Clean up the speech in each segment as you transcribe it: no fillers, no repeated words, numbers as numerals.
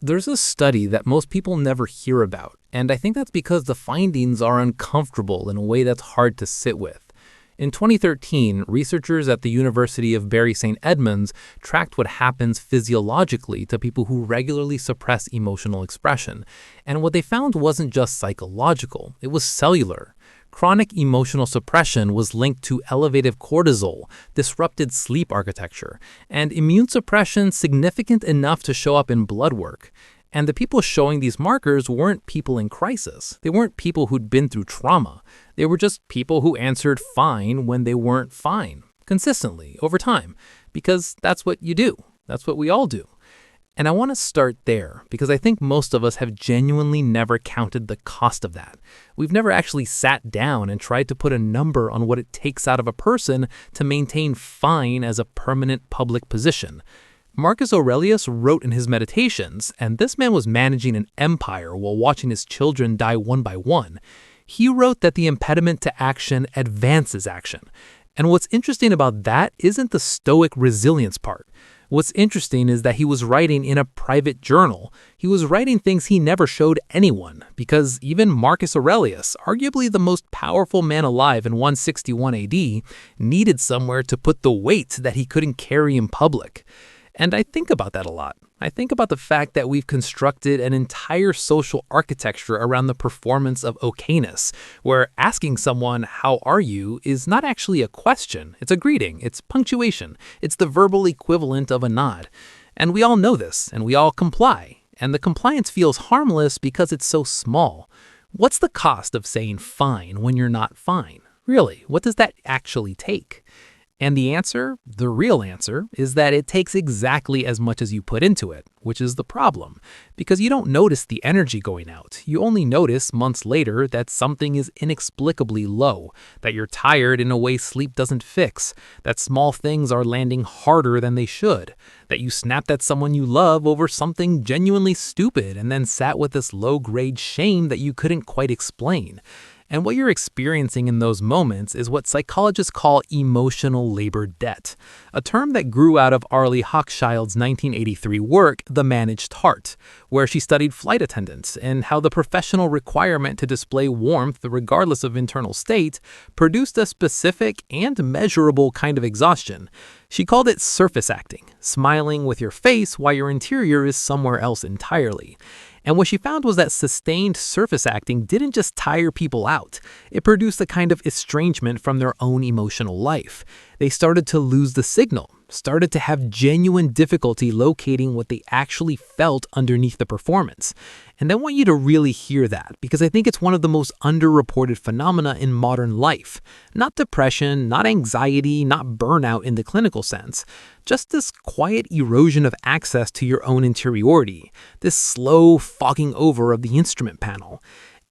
There's a study that most people never hear about, and I think that's because the findings are uncomfortable in a way that's hard to sit with. In 2013, researchers at the University of Bury St. Edmunds tracked what happens physiologically to people who regularly suppress emotional expression. And what they found wasn't just psychological, it was cellular. Chronic emotional suppression was linked to elevated cortisol, disrupted sleep architecture, and immune suppression significant enough to show up in blood work. And the people showing these markers weren't people in crisis. They weren't people who'd been through trauma. They were just people who answered fine when they weren't fine, consistently, over time, because that's what you do. That's what we all do. And I want to start there because I think most of us have genuinely never counted the cost of that. We've never actually sat down and tried to put a number on what it takes out of a person to maintain fine as a permanent public position. Marcus Aurelius wrote in his Meditations, and this man was managing an empire while watching his children die one by one. He wrote that the impediment to action advances action. And what's interesting about that isn't the stoic resilience part. What's interesting is that he was writing in a private journal. He was writing things he never showed anyone, because even Marcus Aurelius, arguably the most powerful man alive in 161 AD, needed somewhere to put the weight that he couldn't carry in public. And I think about that a lot. I think about the fact that we've constructed an entire social architecture around the performance of okayness, where asking someone, "How are you?" is not actually a question. It's a greeting. It's punctuation. It's the verbal equivalent of a nod. And we all know this, and we all comply. And the compliance feels harmless because it's so small. What's the cost of saying fine when you're not fine? Really, what does that actually take? And the answer, the real answer, is that it takes exactly as much as you put into it, which is the problem. Because you don't notice the energy going out. You only notice months later that something is inexplicably low, that you're tired in a way sleep doesn't fix, that small things are landing harder than they should, that you snapped at someone you love over something genuinely stupid and then sat with this low-grade shame that you couldn't quite explain. And what you're experiencing in those moments is what psychologists call emotional labor debt, a term that grew out of Arlie Hochschild's 1983 work, The Managed Heart, where she studied flight attendants and how the professional requirement to display warmth regardless of internal state produced a specific and measurable kind of exhaustion. She called it surface acting, smiling with your face while your interior is somewhere else entirely. And what she found was that sustained surface acting didn't just tire people out. It produced a kind of estrangement from their own emotional life. They started to lose the signal, started to have genuine difficulty locating what they actually felt underneath the performance. And I want you to really hear that, because I think it's one of the most underreported phenomena in modern life. Not depression, not anxiety, not burnout in the clinical sense. Just this quiet erosion of access to your own interiority, this slow fogging over of the instrument panel.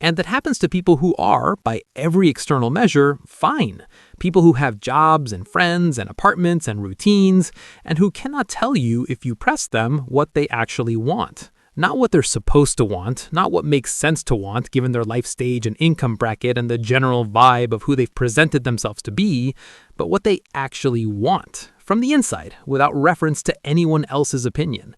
And that happens to people who are, by every external measure, fine. People who have jobs and friends and apartments and routines, and who cannot tell you, if you press them, what they actually want. Not what they're supposed to want, not what makes sense to want given their life stage and income bracket and the general vibe of who they've presented themselves to be, but what they actually want, from the inside, without reference to anyone else's opinion.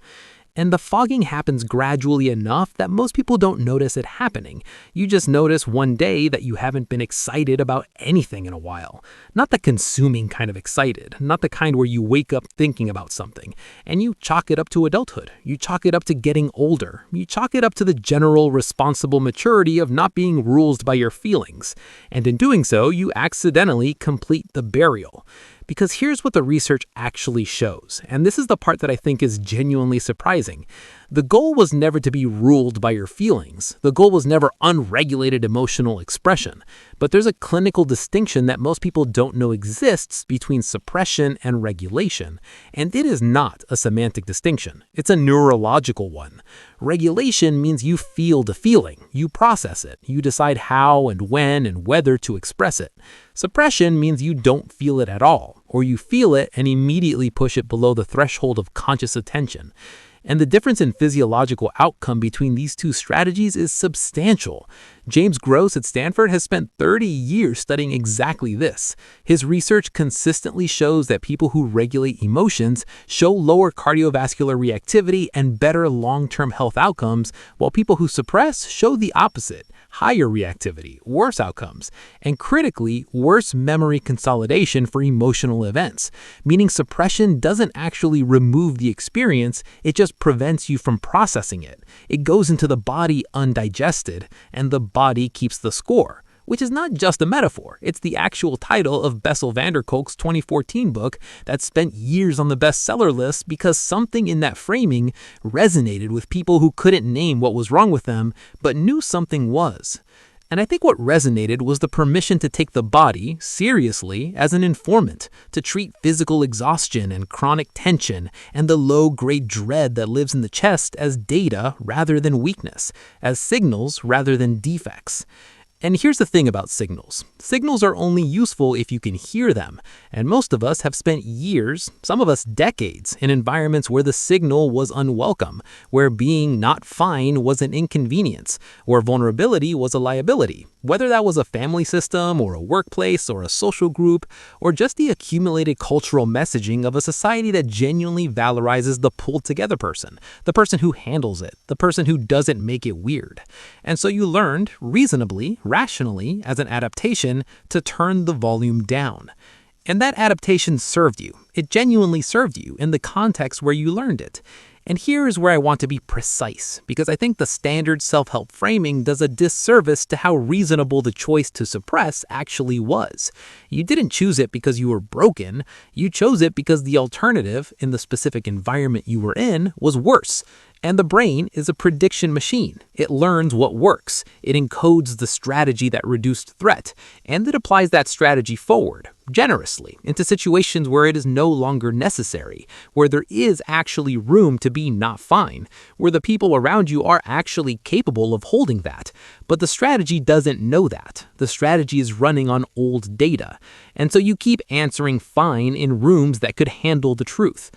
And the fogging happens gradually enough that most people don't notice it happening. You just notice one day that you haven't been excited about anything in a while. Not the consuming kind of excited, not the kind where you wake up thinking about something. And you chalk it up to adulthood. You chalk it up to getting older. You chalk it up to the general responsible maturity of not being ruled by your feelings. And in doing so, you accidentally complete the burial. Because here's what the research actually shows, and this is the part that I think is genuinely surprising. The goal was never to be ruled by your feelings. The goal was never unregulated emotional expression. But there's a clinical distinction that most people don't know exists between suppression and regulation. And it is not a semantic distinction. It's a neurological one. Regulation means you feel the feeling. You process it. You decide how and when and whether to express it. Suppression means you don't feel it at all, or you feel it and immediately push it below the threshold of conscious attention. And the difference in physiological outcome between these two strategies is substantial. James Gross at Stanford has spent 30 years studying exactly this. His research consistently shows that people who regulate emotions show lower cardiovascular reactivity and better long-term health outcomes, while people who suppress show the opposite: higher reactivity, worse outcomes, and critically, worse memory consolidation for emotional events, meaning suppression doesn't actually remove the experience, it just prevents you from processing it. It goes into the body undigested, and the body keeps the score. Which is not just a metaphor, it's the actual title of Bessel van der Kolk's 2014 book that spent years on the bestseller list because something in that framing resonated with people who couldn't name what was wrong with them, but knew something was. And I think what resonated was the permission to take the body seriously as an informant, to treat physical exhaustion and chronic tension and the low-grade dread that lives in the chest as data rather than weakness, as signals rather than defects. And here's the thing about signals. Signals are only useful if you can hear them, and most of us have spent years, some of us decades, in environments where the signal was unwelcome, where being not fine was an inconvenience, where vulnerability was a liability, whether that was a family system or a workplace or a social group, or just the accumulated cultural messaging of a society that genuinely valorizes the pulled-together person, the person who handles it, the person who doesn't make it weird. And so you learned, reasonably, rationally, as an adaptation, to turn the volume down. And that adaptation served you. It genuinely served you in the context where you learned it. And here is where I want to be precise, because I think the standard self-help framing does a disservice to how reasonable the choice to suppress actually was. You didn't choose it because you were broken. You chose it because the alternative, in the specific environment you were in, was worse. And the brain is a prediction machine. It learns what works. It encodes the strategy that reduced threat, and it applies that strategy forward, generously, into situations where it is no longer necessary, where there is actually room to be not fine, where the people around you are actually capable of holding that. But the strategy doesn't know that. The strategy is running on old data. And so you keep answering fine in rooms that could handle the truth.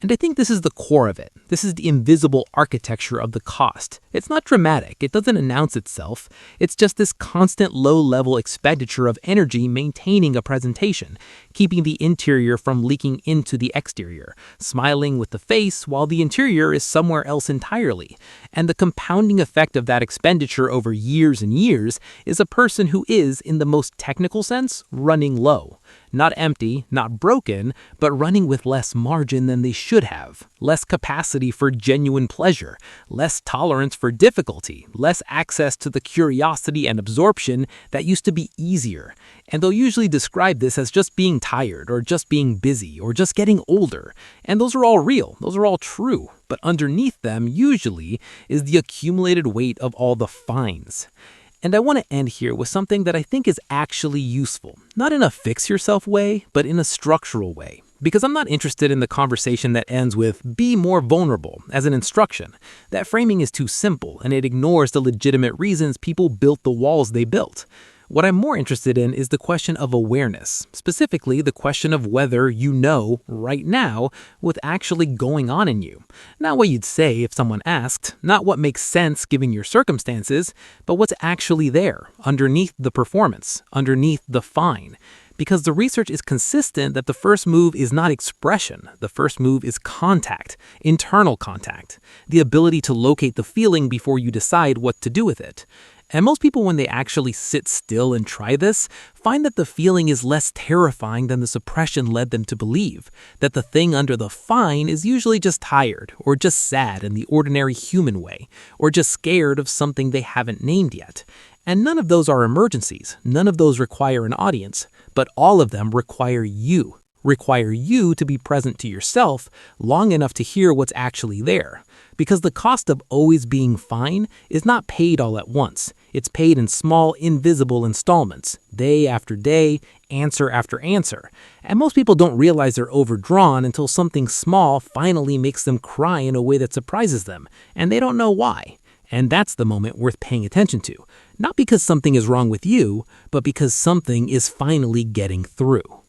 And I think this is the core of it. This is the invisible architecture of the cost. It's not dramatic. It doesn't announce itself. It's just this constant low-level expenditure of energy maintaining a presentation, keeping the interior from leaking into the exterior, smiling with the face while the interior is somewhere else entirely. And the compounding effect of that expenditure over years and years is a person who is, in the most technical sense, running low. Not empty, not broken, but running with less margin than they should have, less capacity for genuine pleasure, less tolerance for difficulty, less access to the curiosity and absorption that used to be easier. And they'll usually describe this as just being tired, or just being busy, or just getting older. And those are all real, those are all true. But underneath them, usually, is the accumulated weight of all the fines. And I want to end here with something that I think is actually useful, not in a fix-yourself way, but in a structural way. Because I'm not interested in the conversation that ends with, be more vulnerable, as an instruction. That framing is too simple, and it ignores the legitimate reasons people built the walls they built. What I'm more interested in is the question of awareness, specifically the question of whether you know, right now, what's actually going on in you. Not what you'd say if someone asked, not what makes sense given your circumstances, but what's actually there, underneath the performance, underneath the fine. Because the research is consistent that the first move is not expression, the first move is contact, internal contact, the ability to locate the feeling before you decide what to do with it. And most people, when they actually sit still and try this, find that the feeling is less terrifying than the suppression led them to believe, that the thing under the fine is usually just tired, or just sad in the ordinary human way, or just scared of something they haven't named yet. And none of those are emergencies, none of those require an audience, but all of them require you to be present to yourself long enough to hear what's actually there. Because the cost of always being fine is not paid all at once. It's paid in small, invisible installments, day after day, answer after answer. And most people don't realize they're overdrawn until something small finally makes them cry in a way that surprises them, and they don't know why. And that's the moment worth paying attention to. Not because something is wrong with you, but because something is finally getting through.